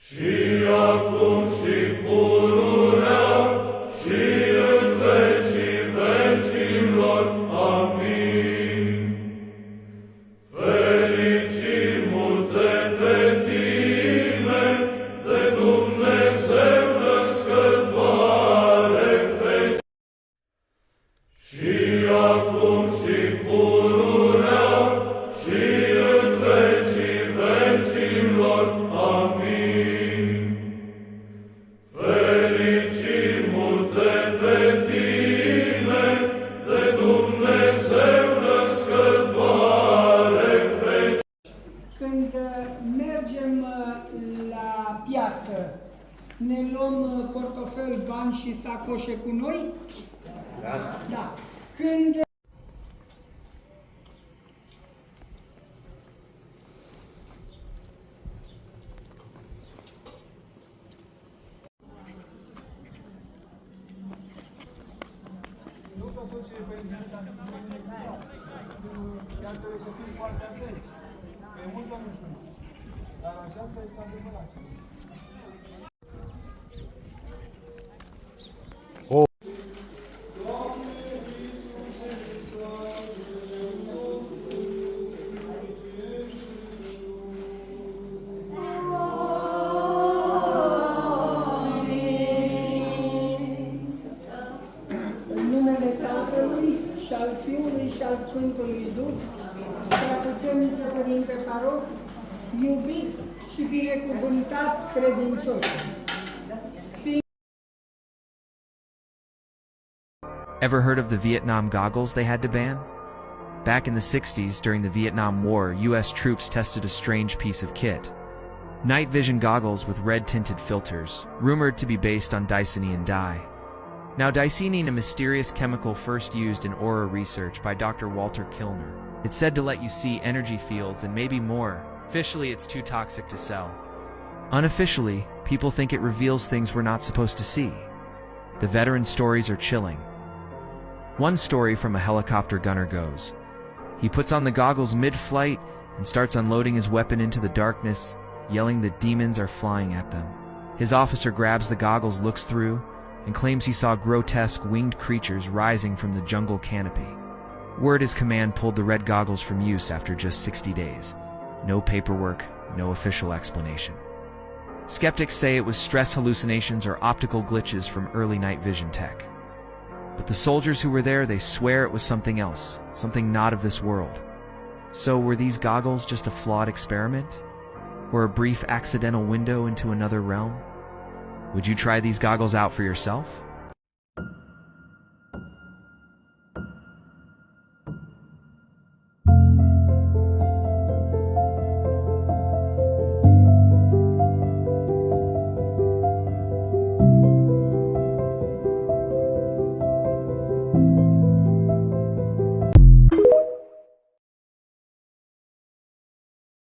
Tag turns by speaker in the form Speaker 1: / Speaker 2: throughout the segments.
Speaker 1: și acum și pururea și în vecii vecilor. Amin. Fericiri multe pe tine, de Dumnezeu născătoare fecioară, și acum și pururea și în vecii vecilor. Amin. Fericiri multe pe tine, de Dumnezeu născătoare fecioară.
Speaker 2: Când mergem la piață, ne luăm portofel, bani și sacoșe cu noi? Da. Da. Când
Speaker 3: Nu tot ce e pe internet, dar trebuie să fim foarte atenți. Că e multă minciună. Dar aceasta este adevărat.
Speaker 2: în numele Tatălui și al Fiului și al Sfântului Duh, Preaputernice Părinte Paroh, iubiți și binecuvântați credincioși.
Speaker 4: Ever heard of the Vietnam goggles they had to ban? Back in the 60s, during the Vietnam War, US troops tested a strange piece of kit. Night vision goggles with red-tinted filters, rumored to be based on Dicenium dye. Now, Dicenium, a mysterious chemical first used in aura research by Dr. Walter Kilner. It's said to let you see energy fields and maybe more. Officially, it's too toxic to sell. Unofficially, people think it reveals things we're not supposed to see. The veteran stories are chilling. One story from a helicopter gunner goes, he puts on the goggles mid-flight and starts unloading his weapon into the darkness, yelling that demons are flying at them. His officer grabs the goggles, looks through, and claims he saw grotesque winged creatures rising from the jungle canopy. Word is command pulled the red goggles from use after just 60 days. No paperwork, no official explanation. Skeptics say it was stress hallucinations or optical glitches from early night vision tech. But the soldiers who were there, they swear it was something else, something not of this world. So were these goggles just a flawed experiment? Or a brief accidental window into another realm? Would you try these goggles out for yourself?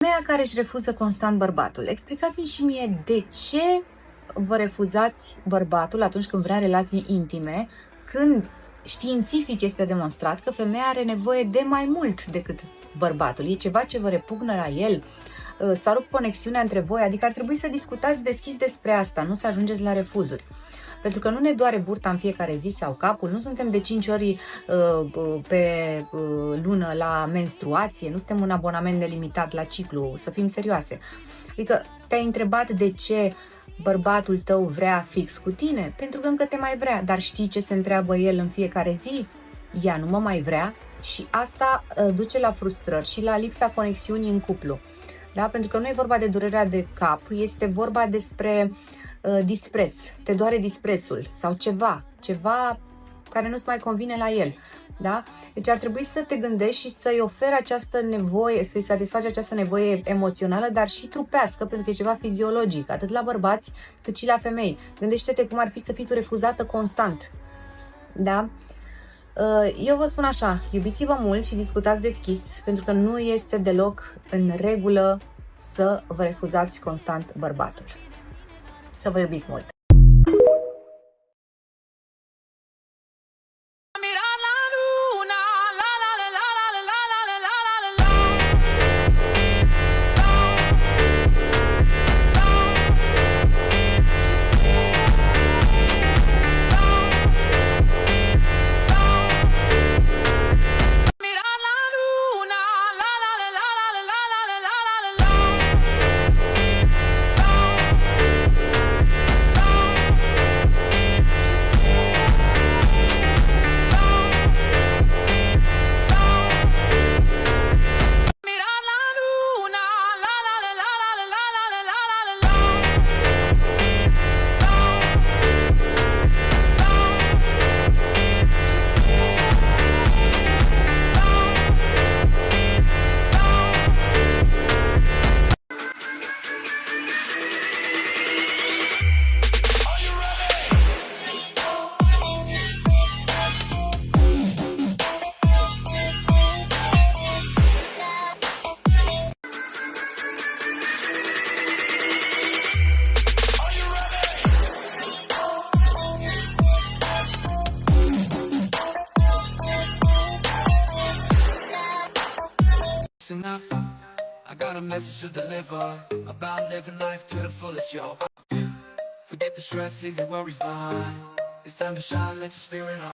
Speaker 5: Femeia care își refuză constant bărbatul. Explicați-mi și mie de ce vă refuzați bărbatul atunci când vrea relații intime, când științific este demonstrat că femeia are nevoie de mai mult decât bărbatul. E ceva ce vă repugnă la el? S-a rupt conexiunea între voi? Adică ar trebui să discutați deschis despre asta, nu să ajungeți la refuzuri. Pentru că nu ne doare burta în fiecare zi sau capul, nu suntem de 5 ori pe lună la menstruație, nu suntem un abonament nelimitat la ciclu, să fim serioase. Adică te-ai întrebat de ce bărbatul tău vrea fix cu tine? Pentru că încă te mai vrea, dar știi ce se întreabă el în fiecare zi? Ea nu mă mai vrea și asta duce la frustrări și la lipsa conexiunii în cuplu. Da? Pentru că nu e vorba de durerea de cap, este vorba despre dispreț, te doare disprețul sau ceva care nu-ți mai convine la el. Da? Deci ar trebui să te gândești și să-i oferi această nevoie, să-i satisfaci această nevoie emoțională, dar și trupească, pentru că e ceva fiziologic, atât la bărbați cât și la femei. Gândește-te cum ar fi să fii tu refuzată constant. Da? Eu vă spun așa, iubiți-vă mult și discutați deschis, pentru că nu este deloc în regulă să vă refuzați constant bărbatul. Să vă iubiți mult!
Speaker 6: deliver, about living life to the fullest, yo. Forget the stress, leave your worries behind. It's time to shine, let your spirit on.